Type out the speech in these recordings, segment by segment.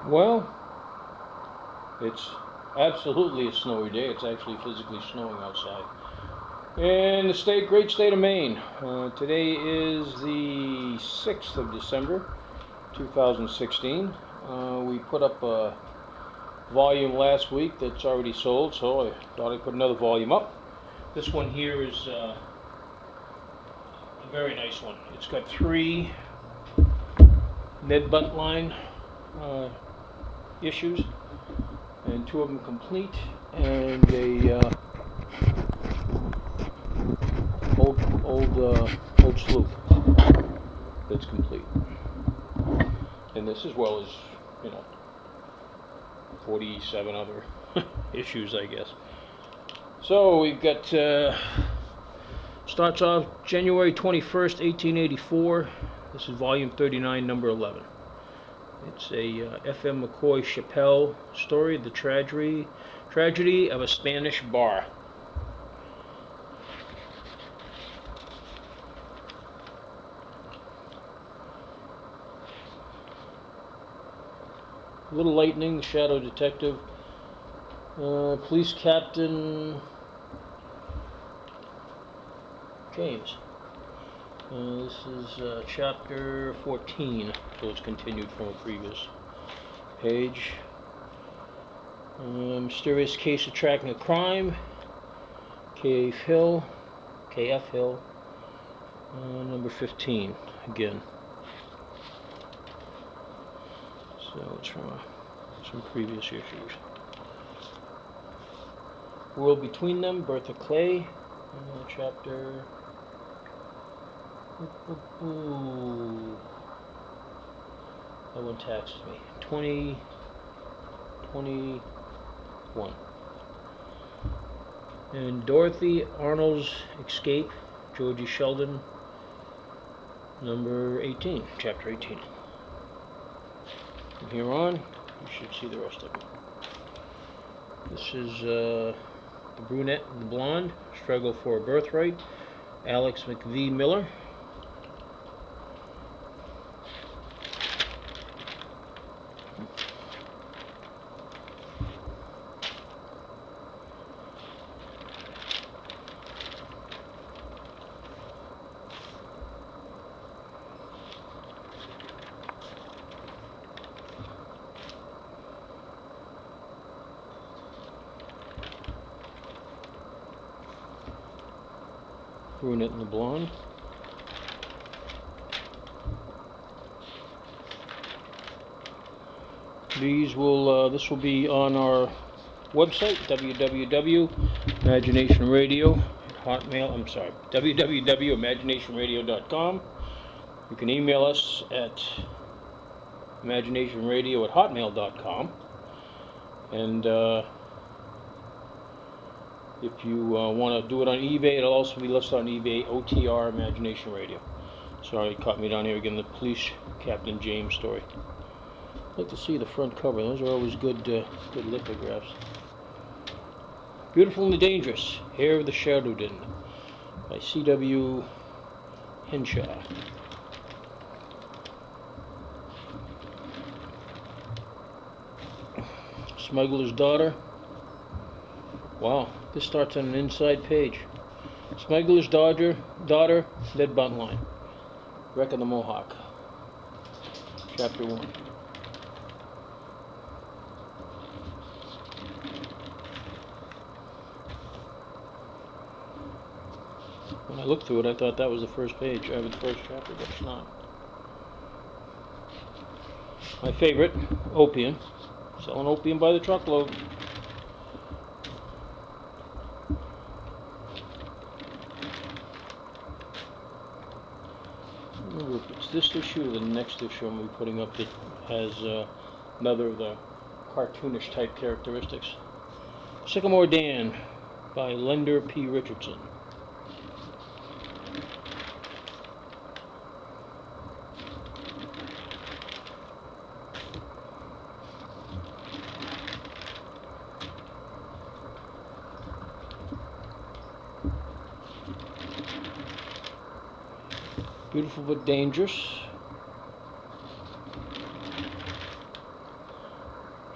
Well, it's absolutely a snowy day. It's actually physically snowing outside in the great state of Maine. Today is the 6th of December, 2016. We put up a volume last week that's already sold, so I thought I'd put another volume up. This one here is a very nice one. It's got 3 Ned Buntline issues, and 2 of them complete, and a old sleuth that's complete. And this, as well as 47 other issues, I guess. So we've got starts off January 21st, 1884. This is volume 39, number 11. It's a F.M. McCoy Chappelle story, The Tragedy of a Spanish Bar. Little Lightning, the Shadow Detective, Police Captain James. This is chapter 14, so it's continued from a previous page. Mysterious Case of Tracking a Crime, KF Hill, number 15, again. So it's from some previous issues. World Between Them, Bertha Clay, chapter... that one taxes me. 21. And Dorothy Arnold's Escape, Georgie Sheldon, number 18, chapter 18. From here on, you should see the rest of it. This is the Brunette and the Blonde, Struggle for a Birthright, Alex McV. Miller. Brunette and the Blonde. This will be on our website, www.imaginationradio.com. You can email us at imaginationradio@hotmail.com. And if you want to do it on eBay, it'll also be listed on eBay, OTR Imagination Radio. Sorry, it caught me down here again, the Police Captain James story. I'd like to see the front cover. Those are always good lithographs. Beautiful and the Dangerous, Hair of the Shadowden, by C.W. Henshaw. Smuggler's Daughter. Wow, this starts on an inside page. Smuggler's Daughter, Ned Buntline. Wreck of the Mohawk. Chapter 1. When I looked through it, I thought that was the first page, the first chapter, but it's not. My favorite, opium. Selling opium by the truckload. I don't remember if it's this issue or the next issue I'm going to be putting up that has another of the cartoonish type characteristics. Sycamore Dan by Lender P. Richardson. Beautiful but Dangerous.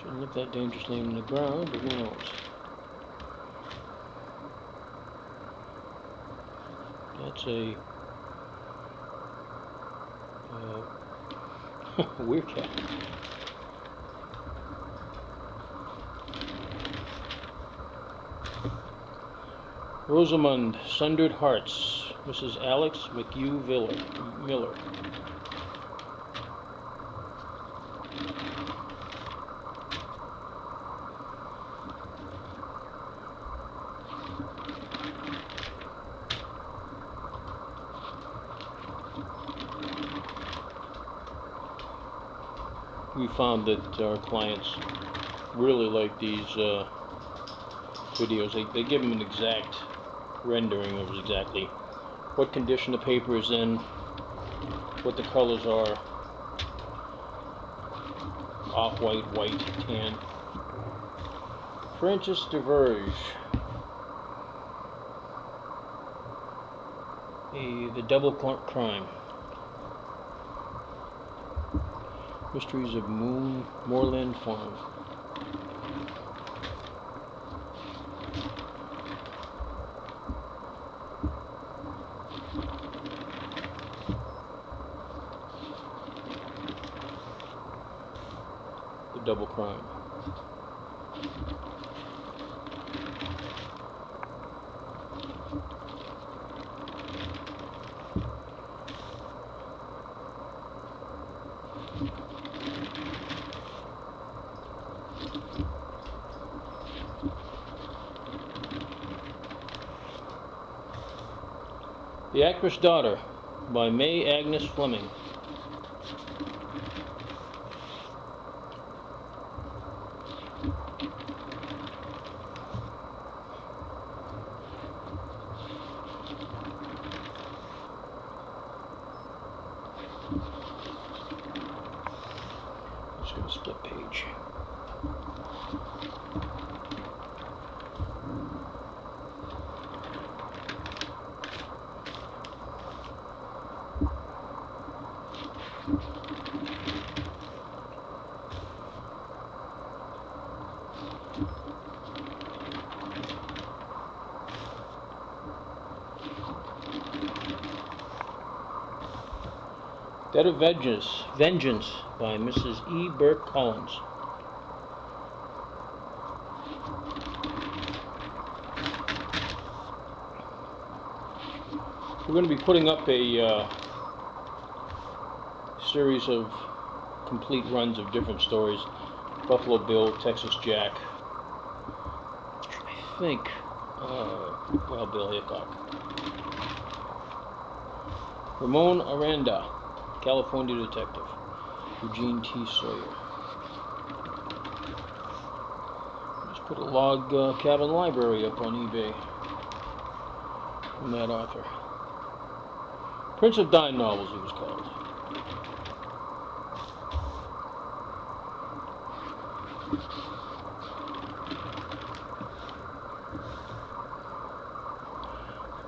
Shouldn't look that dangerous laying in the ground, but who knows? That's a weird cat. Rosamund, Sundered Hearts, Mrs. Alex McHugh Miller. We found that our clients really like these videos. They give them an exact rendering of exactly what condition the paper is in, what the colors are, off-white, white, tan. Francis DeVerge, The Double Crime. Mysteries of Moorland Farm. The Double Crime. The Actress Daughter by May Agnes Fleming. Just going to split page. Debt of Vengeance by Mrs. E. Burke Collins. We're going to be putting up a series of complete runs of different stories. Buffalo Bill, Texas Jack, I think, Wild Bill Hickok. Ramon Aranda, California Detective. Eugene T. Sawyer. Just put a log cabin library up on eBay from that author. Prince of Dime Novels, he was called.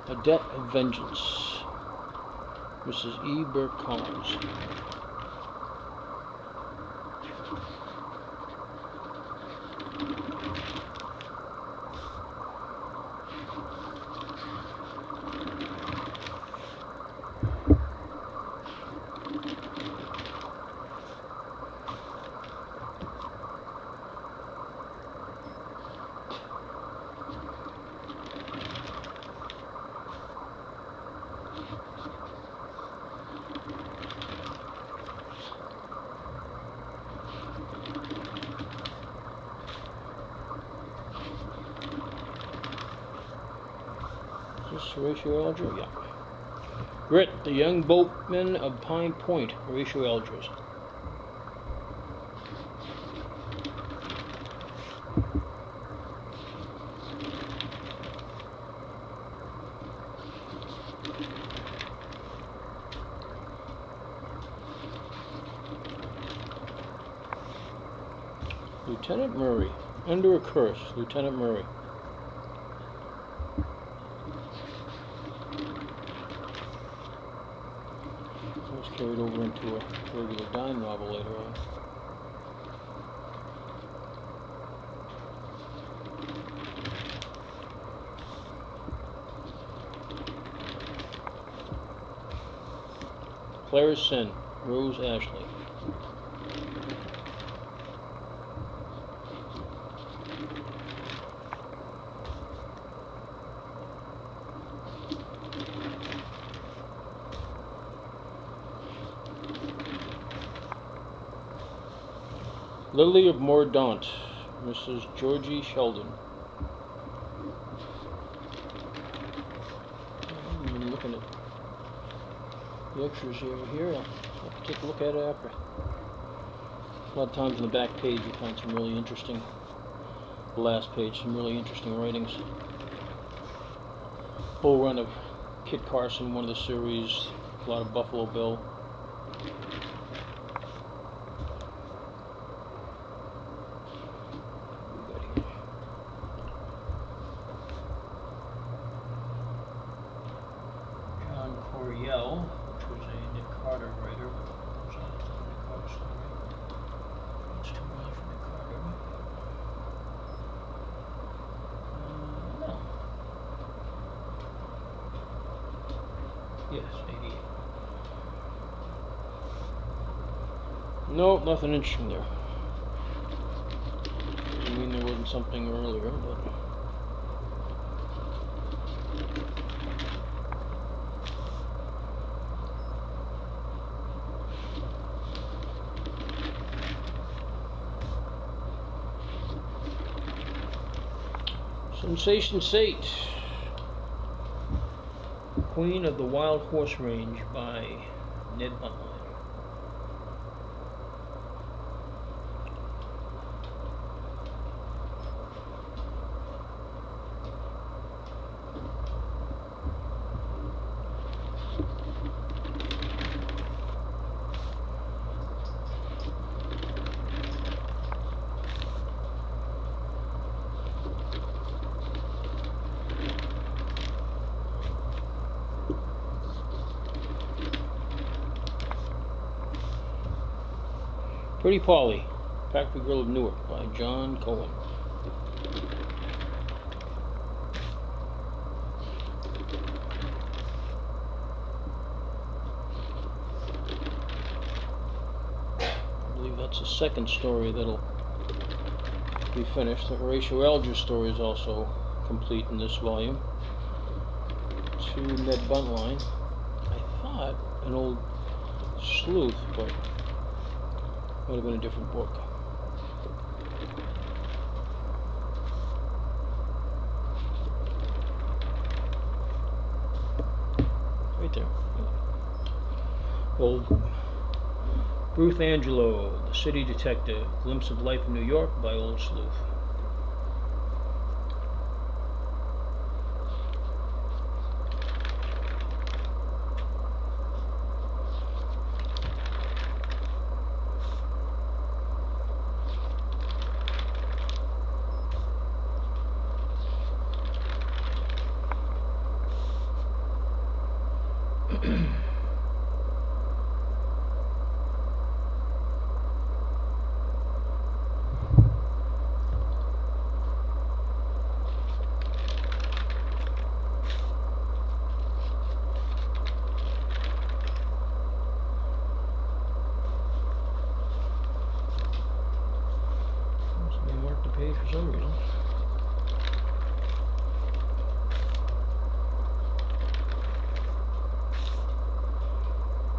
A Debt of Vengeance, Mrs. E. Burke Collins. Is this Horatio Algers? Yeah. Grit, the Young Boatman of Pine Point, Horatio Algers. Lieutenant Murray, Under a Curse, Lieutenant Murray. Carried over into a regular dime novel later on. Clara's Sin, Rose Ashley. Lily of Mordaunt, Mrs. Georgie Sheldon. I'm looking at the extras here. I'll have to take a look at it after. A lot of times on the back page you find some really interesting, the last page, some really interesting writings. Whole run of Kit Carson, one of the series, a lot of Buffalo Bill. Which was a Nick Carter writer, but was that a Nick Carter story? It's too early for Nick Carter. No. Yes, 88. Nope, nothing interesting there. I mean, there wasn't something earlier, but. Sensation Sate, Queen of the Wild Horse Range by Ned Buntline. Pretty Polly, Factory Girl of Newark by John Cohen. I believe that's the second story that'll be finished. The Horatio Algers story is also complete in this volume. To Ned Buntline. I thought an old sleuth, but might have been a different book. Right there. Old Ruth Angelo, The City Detective, Glimpse of Life in New York by Old Sleuth. They marked the page for some reason.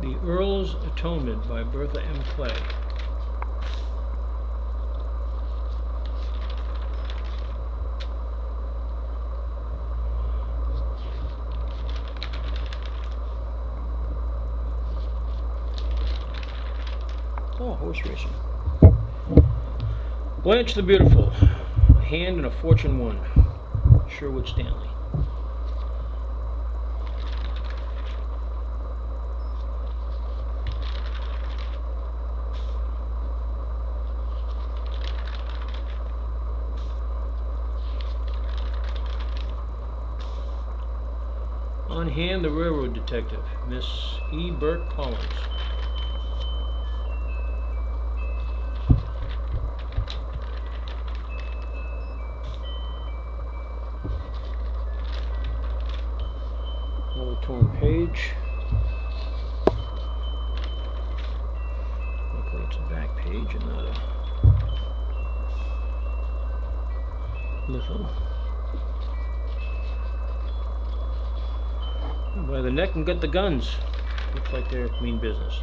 The Earl's Atonement by Bertha M. Clay. Oh, horse racing. Blanche the Beautiful, A Hand and a Fortune Won, Sherwood Stanley. On Hand, the Railroad Detective, Miss E. Burke Collins. Another torn page. Little. By the neck and get the guns. Looks like they're mean business.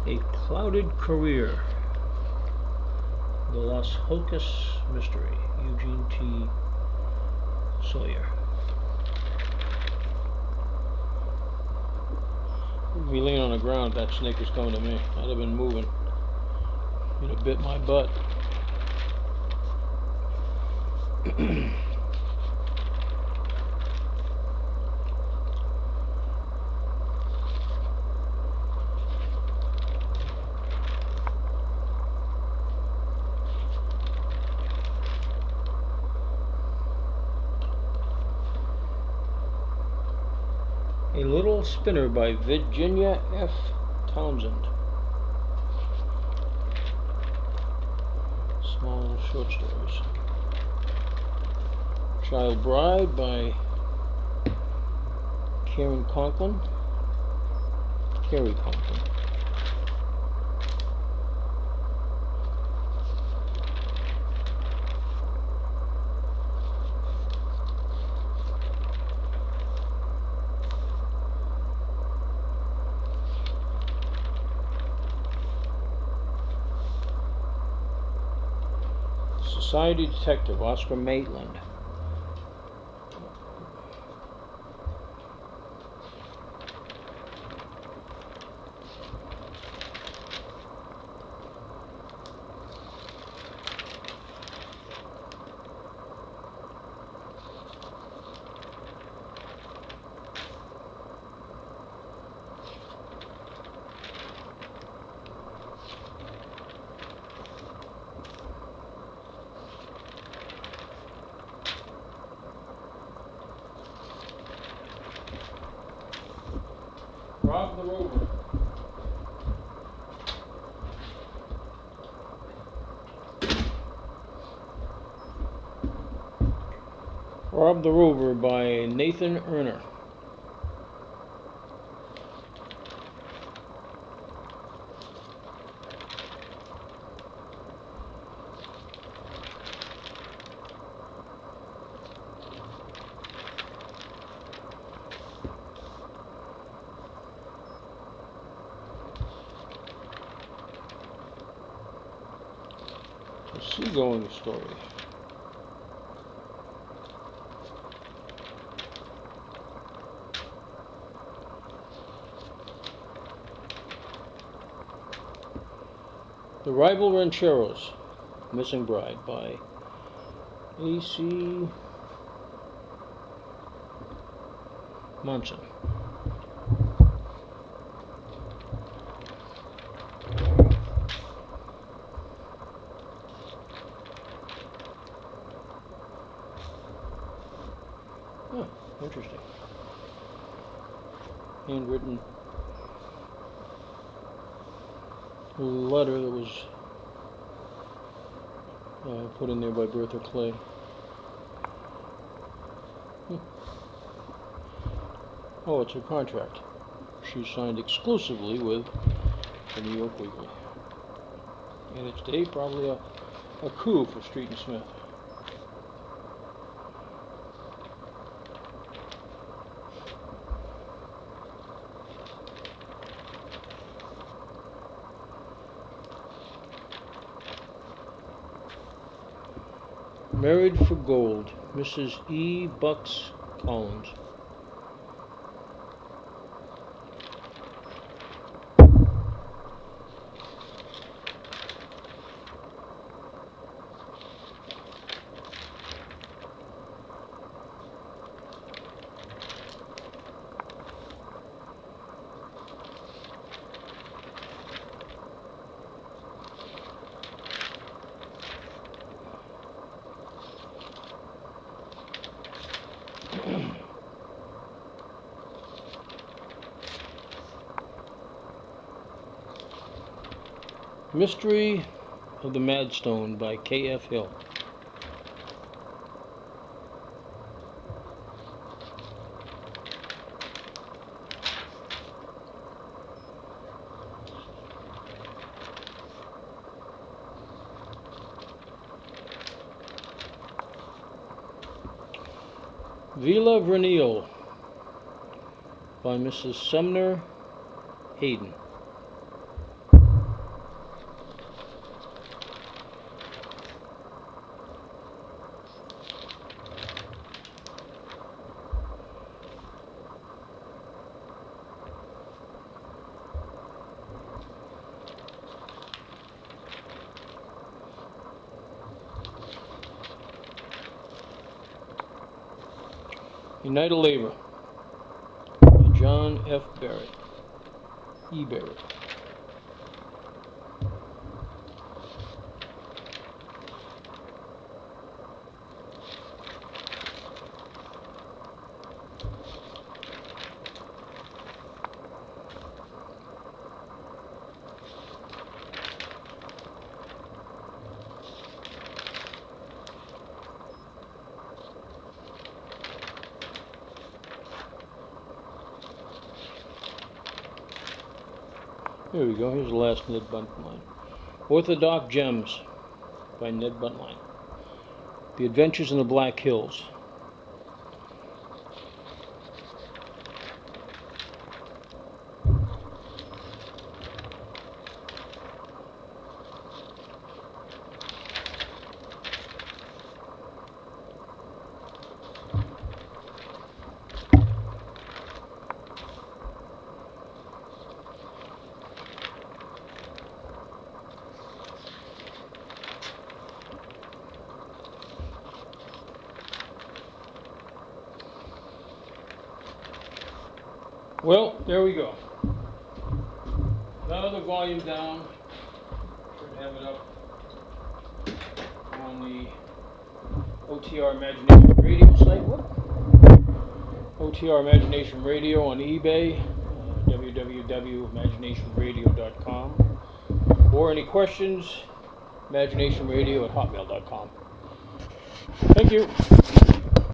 A Clouded Career. The Las Hocus Mystery. Eugene T. Sawyer. I'd be laying on the ground if that snake was coming to me. I'd have been moving. It'd have bit my butt. A Little Spinner by Virginia F. Townsend. Small short stories. Child Bride by Carrie Conklin. Society Detective, Oscar Maitland. Rob the Rover. Rob the Rover by Nathan Erner. Seagoing story. The Rival Rancheros, Missing Bride by A.C. Munson. Oh, interesting. Handwritten letter that was put in there by Bertha Clay. Oh, it's her contract. She signed exclusively with the New York Weekly. And it's today probably a coup for Street and Smith. Married for Gold, Mrs. E. Bucks Collins. Mystery of the Madstone by K.F. Hill. Villa Vernile by Mrs. Sumner Hayden. United Labor by John F. Barrett. E. Barrett. There we go, here's the last Ned Buntline. Orthodox Gems by Ned Buntline. The Adventures in the Black Hills. Well, there we go. Another volume down. Should have it up on the OTR Imagination Radio site. What? OTR Imagination Radio on eBay, www.imaginationradio.com. Or any questions, imaginationradio@hotmail.com. Thank you.